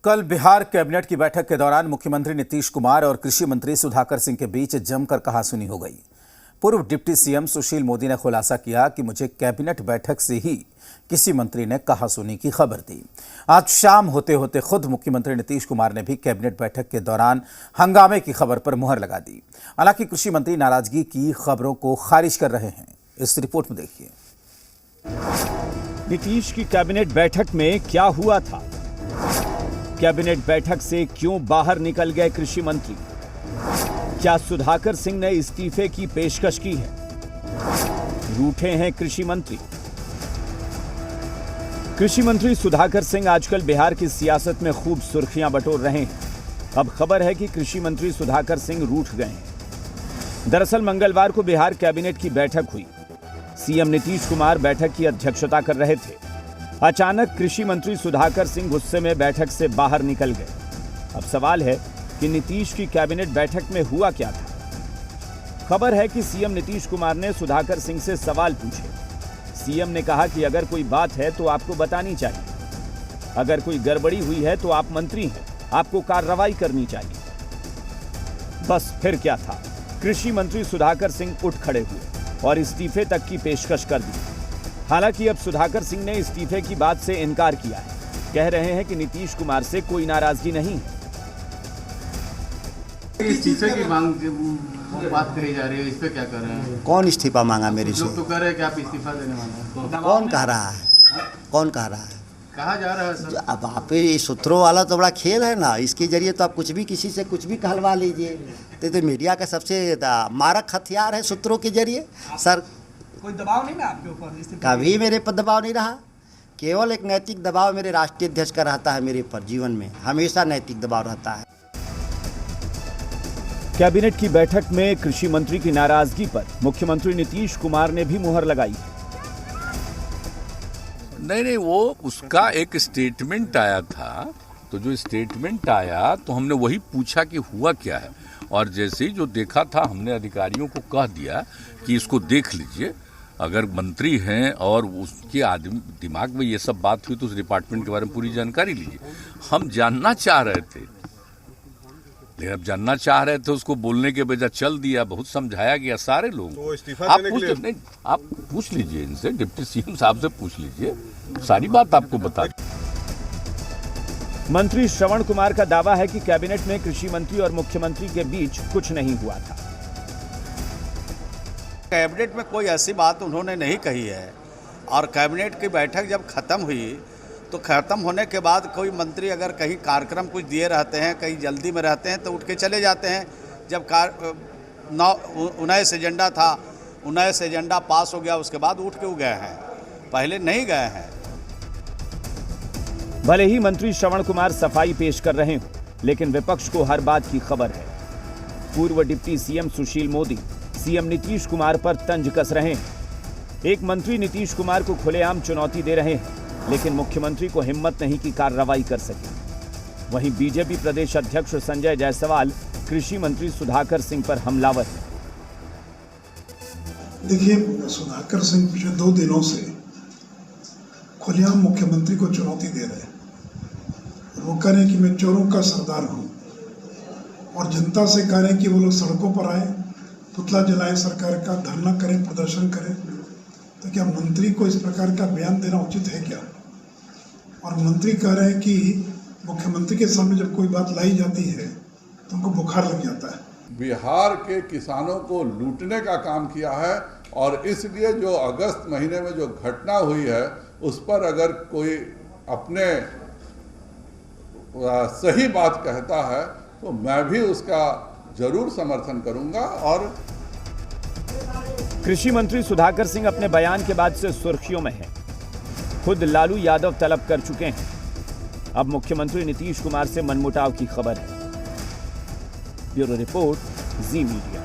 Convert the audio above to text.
कल बिहार कैबिनेट की बैठक के दौरान मुख्यमंत्री नीतीश कुमार और कृषि मंत्री सुधाकर सिंह के बीच जमकर कहासुनी हो गई। पूर्व डिप्टी सीएम सुशील मोदी ने खुलासा किया कि मुझे कैबिनेट बैठक से ही किसी मंत्री ने कहासुनी की खबर दी। आज शाम होते होते खुद मुख्यमंत्री नीतीश कुमार ने भी कैबिनेट बैठक के दौरान हंगामे की खबर पर मुहर लगा दी। हालांकि कृषि मंत्री नाराजगी की खबरों को खारिज कर रहे हैं। इस रिपोर्ट में देखिए। नीतीश की कैबिनेट बैठक में क्या हुआ था? कैबिनेट बैठक से क्यों बाहर निकल गए कृषि मंत्री? क्या सुधाकर सिंह ने इस्तीफे की पेशकश की है? रूठे हैं कृषि मंत्री। कृषि मंत्री सुधाकर सिंह आजकल बिहार की सियासत में खूब सुर्खियां बटोर रहे हैं। अब खबर है कि कृषि मंत्री सुधाकर सिंह रूठ गए हैं। दरअसल मंगलवार को बिहार कैबिनेट की बैठक हुई। सीएम नीतीश कुमार बैठक की अध्यक्षता कर रहे थे। अचानक कृषि मंत्री सुधाकर सिंह गुस्से में बैठक से बाहर निकल गए। अब सवाल है कि नीतीश की कैबिनेट बैठक में हुआ क्या था? खबर है कि सीएम नीतीश कुमार ने सुधाकर सिंह से सवाल पूछे। सीएम ने कहा कि अगर कोई बात है तो आपको बतानी चाहिए। अगर कोई गड़बड़ी हुई है तो आप मंत्री हैं, आपको कार्रवाई करनी चाहिए। बस फिर क्या था? कृषि मंत्री सुधाकर सिंह उठ खड़े हुए और इस्तीफे तक की पेशकश कर दी। हालांकि अब सुधाकर सिंह ने इस्तीफे की बात से इनकार किया है। कह रहे हैं कि नीतीश कुमार से कोई नाराजगी नहीं है। इस्तीफे की मांग बात कही जा रही है, इस पे क्या कर रहे हैं? कौन इस्तीफा मांगा मेरे से? लोग तो कह रहे हैं कि आप इस्तीफा देने वाले हैं। कौन कह रहा है? कौन कह रहा है? कहा जा रहा है सर। अब आप ये सूत्रों वाला तो बड़ा खेल है ना। इसके जरिए तो आप कुछ भी किसी से कुछ भी कहलवा लीजिए। तो मीडिया का सबसे मारक हथियार है सूत्रों के जरिए। सर कोई दबाव नहीं ना आपके ऊपर? कभी मेरे पर दबाव नहीं रहा। केवल एक नैतिक दबाव मेरे राष्ट्रीय अध्यक्ष का रहता है। मेरे पर जीवन में हमेशा नैतिक दबाव रहता है। कैबिनेट की बैठक में कृषि मंत्री की नाराजगी पर मुख्यमंत्री नीतीश कुमार ने भी मुहर लगाई। नहीं, वो उसका एक स्टेटमेंट आया था। तो जो स्टेटमेंट आया तो हमने वही पूछा कि हुआ क्या है, और जैसे ही जो देखा था हमने अधिकारियों को कह दिया कि इसको देख लीजिए। अगर मंत्री हैं और उसके आदमी दिमाग में ये सब बात हुई तो उस डिपार्टमेंट के बारे में पूरी जानकारी लीजिए। हम जानना चाह रहे थे, लेकिन अब जानना चाह रहे थे उसको बोलने के बजाय चल दिया। बहुत समझाया गया सारे लोग। तो आप पूछ लीजिए इनसे, डिप्टी सीएम साहब से पूछ लीजिए, सारी बात आपको बता। मंत्री श्रवण कुमार का दावा है कि कैबिनेट में कृषि मंत्री और मुख्यमंत्री के बीच कुछ नहीं हुआ था। कैबिनेट में कोई ऐसी बात उन्होंने नहीं कही है। और कैबिनेट की बैठक जब खत्म हुई तो खत्म होने के बाद कोई मंत्री अगर कहीं कार्यक्रम कुछ दिए रहते हैं, कहीं जल्दी में रहते हैं तो उठ के चले जाते हैं। जब 19 एजेंडा था, 19 एजेंडा पास हो गया, उसके बाद उठ के गए हैं, पहले नहीं गए हैं। भले ही मंत्री श्रवण कुमार सफाई पेश कर रहे हों, लेकिन विपक्ष को हर बात की खबर है। पूर्व deputy CM Sushil Modi CM Nitish Kumar पर तंज कस रहे हैं। एक मंत्री नीतीश कुमार को खुलेआम चुनौती दे रहे हैं, लेकिन मुख्यमंत्री को हिम्मत नहीं कि कार्रवाई कर सके। वहीं बीजेपी प्रदेश अध्यक्ष संजय जायसवाल कृषि मंत्री सुधाकर सिंह पर हमलावर हैं। देखिए, सुधाकर सिंह पिछले 2 दिनों से खुलेआम मुख्यमंत्री को चुनौती दे रहे हैं। वो कह रहे हैं कि मैं चोरों का सरदार हूं, और जनता से कह रहे हैं कि वो लोग सड़कों पर आए, पुतला जलाए सरकार का, धरना करें, प्रदर्शन करें। तो क्या मंत्री को इस प्रकार का बयान देना उचित है क्या? और मंत्री कह रहे हैं कि मुख्यमंत्री के सामने जब कोई बात लाई जाती है तो उनको बुखार लग जाता है। बिहार के किसानों को लूटने का काम किया है, और इसलिए जो अगस्त महीने में जो घटना हुई है उस पर अगर कोई अपने सही बात कहता है तो मैं भी उसका जरूर समर्थन करूंगा। और कृषि मंत्री सुधाकर सिंह अपने बयान के बाद से सुर्खियों में हैं। खुद लालू यादव तलब कर चुके हैं। अब मुख्यमंत्री नीतीश कुमार से मनमुटाव की खबर है। ब्यूरो रिपोर्ट, जी मीडिया।